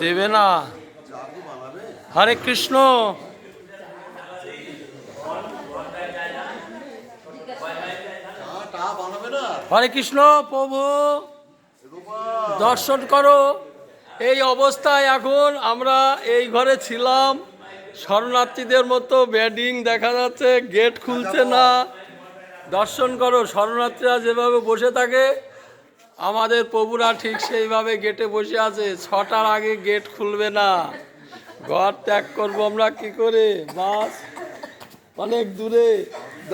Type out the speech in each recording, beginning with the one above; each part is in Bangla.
দেবে না। হরে কৃষ্ণ। হরে কৃষ্ণ প্রভু, দর্শন করো। এই অবস্থায় এখন আমরা এই ঘরে ছিলাম, শরণার্থীদের মতো ব্যাডিং দেখা যাচ্ছে, গেট খুলছে না। দর্শন করো, শরণার্থীরা যেভাবে বসে থাকে আমাদের প্রভুরা ঠিক সেইভাবে গেটে বসে আছে। 6টার আগে গেট খুলবে না। ঘর ত্যাগ করবো আমরা কি করে? বাস অনেক দূরে।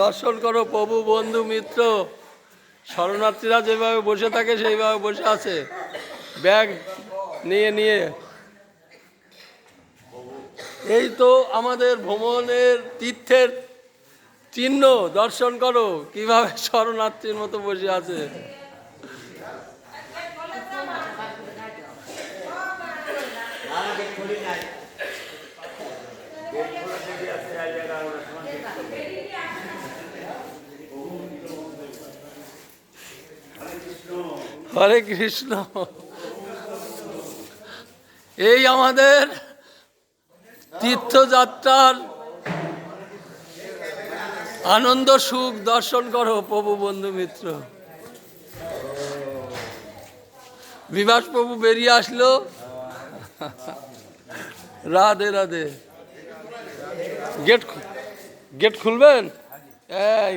দর্শন করো প্রভু, বন্ধু মিত্র, শরণার্থীরা যেভাবে বসে থাকে সেইভাবে বসে আছে, ব্যাগ নিয়ে নিয়ে। এই তো আমাদের ভ্রমণের তীর্থের চিহ্ন। দর্শন করো কিভাবে শরণার্থীর মতো বসে আছে। হরে কৃষ্ণ। এই আমাদের তীর্থযাত্রার আনন্দ সুখ। দর্শন করো প্রভু, বন্ধু মিত্র। বিভাস প্রভু বেরিয়ে আসলো। রাধে রাধে। গেট খুলবেন? এই